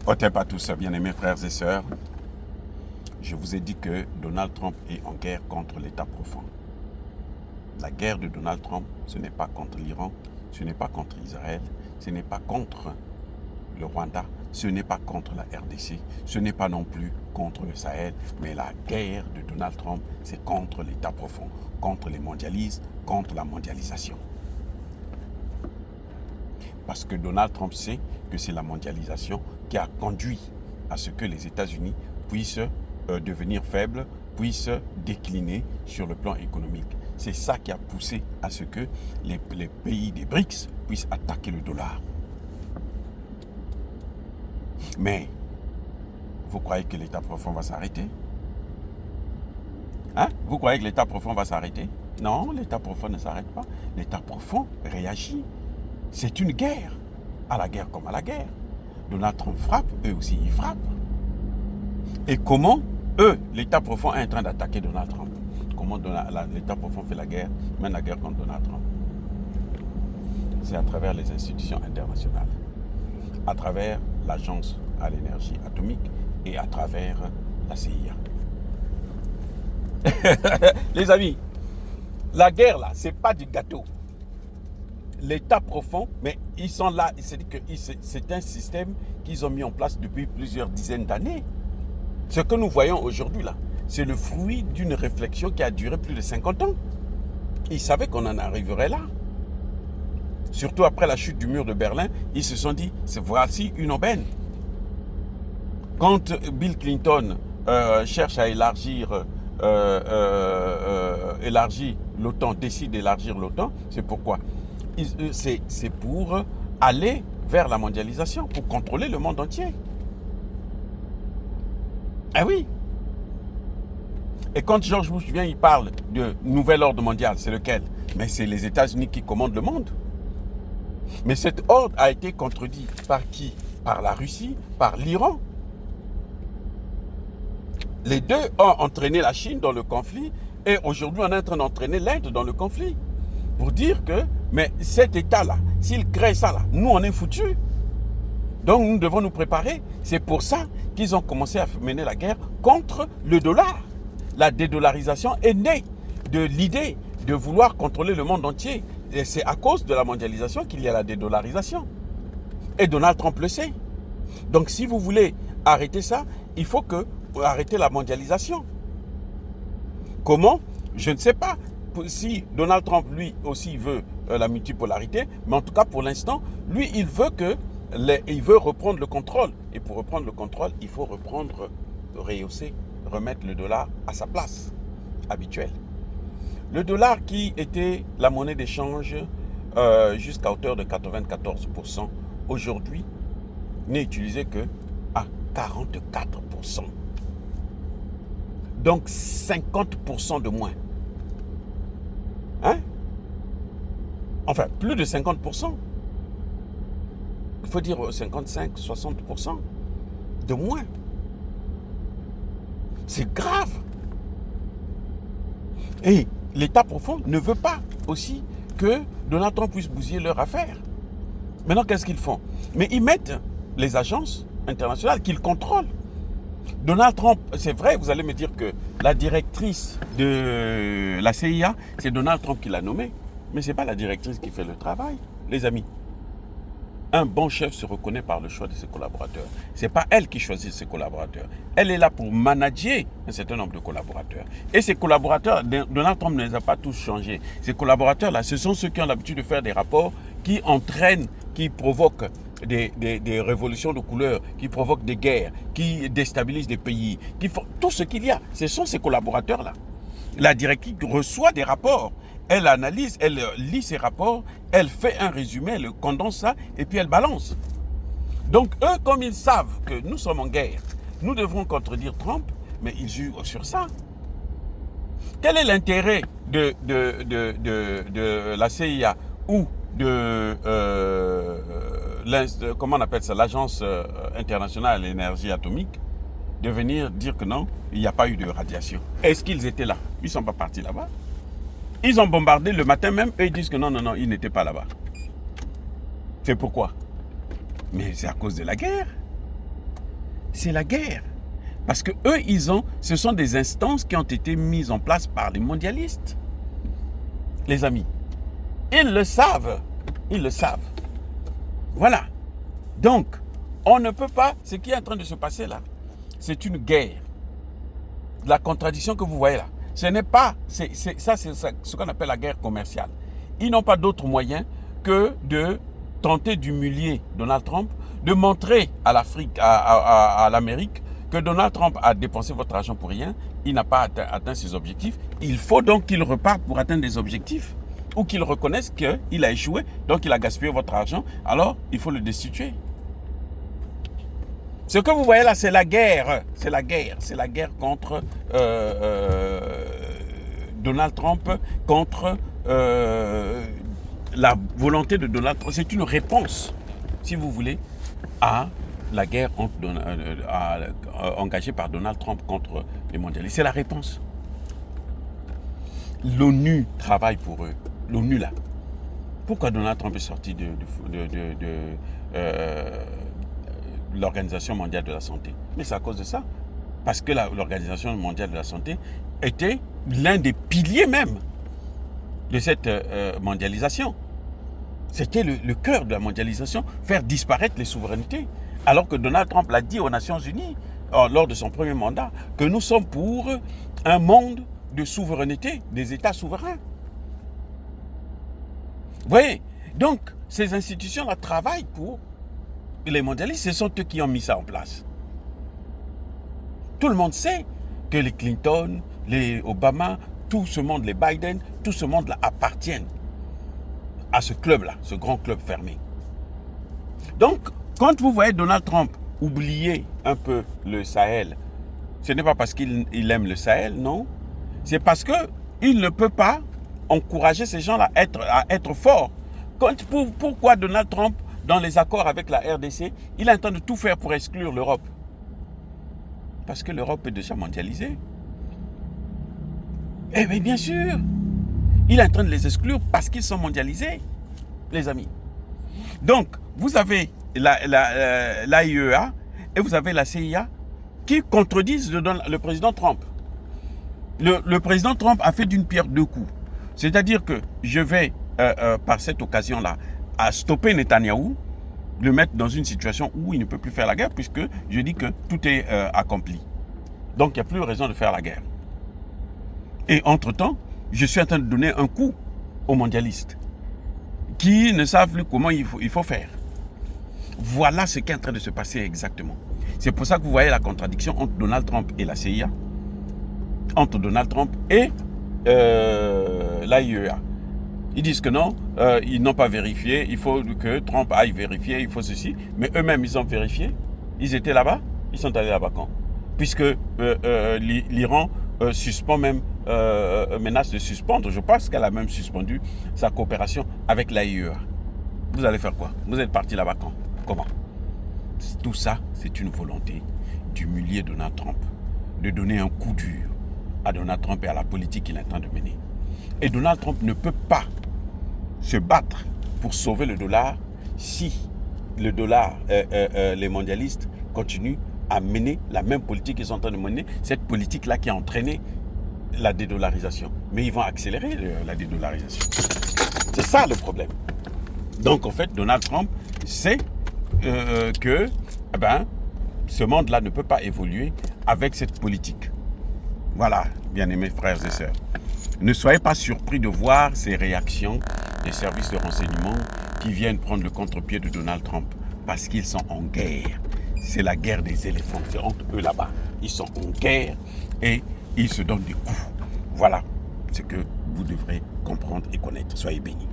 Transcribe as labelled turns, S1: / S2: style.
S1: Otep à tous, bien-aimés frères et sœurs. Je vous ai dit que Donald Trump est en guerre contre l'État profond. La guerre de Donald Trump, ce n'est pas contre l'Iran, ce n'est pas contre Israël, ce n'est pas contre le Rwanda, ce n'est pas contre la RDC, ce n'est pas non plus contre le Sahel, mais la guerre de Donald Trump, c'est contre l'État profond, contre les mondialistes, contre la mondialisation. Parce que Donald Trump sait que c'est la mondialisation qui a conduit à ce que les États-Unis puissent devenir faibles, puissent décliner sur le plan économique. C'est ça qui a poussé à ce que les pays des BRICS puissent attaquer le dollar. Mais, vous croyez que l'État profond va s'arrêter? Hein? Vous croyez que l'État profond va s'arrêter? Non, l'État profond ne s'arrête pas. L'État profond réagit. C'est une guerre. À la guerre comme à la guerre. Donald Trump frappe, eux aussi ils frappent. Et comment l'État profond est en train d'attaquer Donald Trump? Comment l'État profond fait la guerre, mène la guerre contre Donald Trump? C'est à travers les institutions internationales, à travers l'Agence à l'énergie atomique et à travers la CIA. Les amis, la guerre là, c'est pas du gâteau. L'État profond, mais ils sont là, c'est un système qu'ils ont mis en place depuis plusieurs dizaines d'années. Ce que nous voyons aujourd'hui là, c'est le fruit d'une réflexion qui a duré plus de 50 ans. Ils savaient qu'on en arriverait là. Surtout après la chute du mur de Berlin, ils se sont dit, voici une aubaine. Quand Bill Clinton cherche à élargir l'OTAN, décide d'élargir l'OTAN, c'est pourquoi? C'est pour aller vers la mondialisation, pour contrôler le monde entier. Ah oui. Et quand George Bush vient, il parle de nouvel ordre mondial. C'est lequel? Mais c'est les États-Unis qui commandent le monde. Mais cet ordre a été contredit par qui? Par la Russie, par l'Iran. Les deux ont entraîné la Chine dans le conflit et aujourd'hui on est en train d'entraîner l'Inde dans le conflit. Pour dire que, mais cet État-là, s'il crée ça là, nous on est foutus. Donc nous devons nous préparer. C'est pour ça qu'ils ont commencé à mener la guerre contre le dollar. La dédollarisation est née de l'idée de vouloir contrôler le monde entier. Et c'est à cause de la mondialisation qu'il y a la dédollarisation. Et Donald Trump le sait. Donc si vous voulez arrêter ça, il faut arrêter la mondialisation. Comment? Je ne sais pas. Si Donald Trump, lui aussi, veut la multipolarité, mais en tout cas, pour l'instant, lui, il veut reprendre le contrôle. Et pour reprendre le contrôle, il faut rehausser, remettre le dollar à sa place habituelle. Le dollar qui était la monnaie d'échange jusqu'à hauteur de 94%, aujourd'hui, n'est utilisé que à 44%. Donc 50% de moins. Hein? Enfin, plus de 50%. Il faut dire 55-60% de moins. C'est grave. Et l'État profond ne veut pas aussi que Donald Trump puisse bousiller leur affaire. Maintenant, qu'est-ce qu'ils font? Mais ils mettent les agences internationales qu'ils contrôlent. Donald Trump, c'est vrai, vous allez me dire que la directrice de la CIA, c'est Donald Trump qui l'a nommée. Mais ce n'est pas la directrice qui fait le travail, les amis. Un bon chef se reconnaît par le choix de ses collaborateurs. Ce n'est pas elle qui choisit ses collaborateurs. Elle est là pour manager un certain nombre de collaborateurs. Et ces collaborateurs, Donald Trump ne les a pas tous changés. Ces collaborateurs-là, ce sont ceux qui ont l'habitude de faire des rapports qui entraînent, qui provoquent des révolutions de couleur, qui provoquent des guerres, qui déstabilisent des pays, qui font tout ce qu'il y a. Ce sont ces collaborateurs-là. La directrice reçoit des rapports. Elle analyse, elle lit ces rapports, elle fait un résumé, elle condense ça et puis elle balance. Donc eux, comme ils savent que nous sommes en guerre, nous devrons contredire Trump, mais ils jouent sur ça. Quel est l'intérêt de la CIA ou comment on appelle ça, l'Agence internationale à l'énergie atomique, de venir dire que non, il n'y a pas eu de radiation? Est-ce qu'ils étaient là? Ils ne sont pas partis là-bas. Ils ont bombardé le matin même et ils disent que non, ils n'étaient pas là-bas. C'est pourquoi? Mais c'est à cause de la guerre. c'est la guerre. Parce que eux, ce sont des instances qui ont été mises en place par les mondialistes. Les amis, ils le savent. Ils le savent. Voilà. Donc, on ne peut pas... Ce qui est en train de se passer là, c'est une guerre. La contradiction que vous voyez là, ce n'est pas... c'est ce qu'on appelle la guerre commerciale. Ils n'ont pas d'autre moyen que de tenter d'humilier Donald Trump, de montrer à l'Afrique, à l'Amérique, que Donald Trump a dépensé votre argent pour rien, il n'a pas atteint ses objectifs. Il faut donc qu'il reparte pour atteindre des objectifs, ou qu'il reconnaisse qu'il a échoué, donc il a gaspillé votre argent, alors il faut le destituer. Ce que vous voyez là, c'est la guerre. C'est la guerre. C'est la guerre contre Donald Trump, contre la volonté de Donald Trump. C'est une réponse, si vous voulez, à la guerre engagée par Donald Trump contre les mondialistes. C'est la réponse. L'ONU travaille pour eux. L'ONU là. Pourquoi Donald Trump est sorti de l'Organisation mondiale de la santé? Mais c'est à cause de ça. Parce que l'Organisation mondiale de la santé était l'un des piliers même de cette mondialisation. C'était le cœur de la mondialisation, faire disparaître les souverainetés. Alors que Donald Trump l'a dit aux Nations Unies, lors de son premier mandat, que nous sommes pour un monde de souveraineté, des États souverains. Vous voyez? Donc, ces institutions-là travaillent pour les mondialistes. Ce sont eux qui ont mis ça en place. Tout le monde sait que les Clinton, les Obama, tout ce monde, les Biden, tout ce monde-là appartiennent à ce club-là, ce grand club fermé. Donc, quand vous voyez Donald Trump oublier un peu le Sahel, ce n'est pas parce qu'il aime le Sahel, non. C'est parce qu'il ne peut pas encourager ces gens-là à être forts. Pourquoi Donald Trump, dans les accords avec la RDC, il est en train de tout faire pour exclure l'Europe? Parce que l'Europe est déjà mondialisée. Eh bien sûr, il est en train de les exclure parce qu'ils sont mondialisés, les amis. Donc, vous avez l'AIEA et vous avez la CIA qui contredisent le président Trump. Le président Trump a fait d'une pierre deux coups. C'est-à-dire que je vais, par cette occasion-là, à stopper Netanyahou, le mettre dans une situation où il ne peut plus faire la guerre, puisque je dis que tout est accompli. Donc, il n'y a plus raison de faire la guerre. Et entre-temps, je suis en train de donner un coup aux mondialistes qui ne savent plus comment il faut faire. Voilà ce qui est en train de se passer exactement. C'est pour ça que vous voyez la contradiction entre Donald Trump et la CIA, entre Donald Trump et l'AIEA. Ils disent que non, ils n'ont pas vérifié, il faut que Trump aille vérifier, il faut ceci. Mais eux-mêmes, ils ont vérifié. Ils étaient là-bas, ils sont allés là-bas quand? Puisque l'Iran suspend même, menace de suspendre, je pense qu'elle a même suspendu sa coopération avec l'AIEA. Vous allez faire quoi? Vous êtes parti là-bas quand? Comment? Tout ça, c'est une volonté d'humilier Donald Trump, de donner un coup dur à Donald Trump et à la politique qu'il est en train de mener. Et Donald Trump ne peut pas se battre pour sauver le dollar si le dollar, les mondialistes continuent à mener la même politique qu'ils sont en train de mener, cette politique-là qui a entraîné la dédollarisation. Mais ils vont accélérer la dédollarisation. C'est ça le problème. Donc en fait, Donald Trump sait que ce monde-là ne peut pas évoluer avec cette politique. Voilà, bien-aimés frères et sœurs. Ne soyez pas surpris de voir ces réactions des services de renseignement qui viennent prendre le contre-pied de Donald Trump parce qu'ils sont en guerre. C'est la guerre des éléphants. C'est entre eux là-bas. Ils sont en guerre et ils se donnent des coups. Voilà ce que vous devrez comprendre et connaître. Soyez bénis.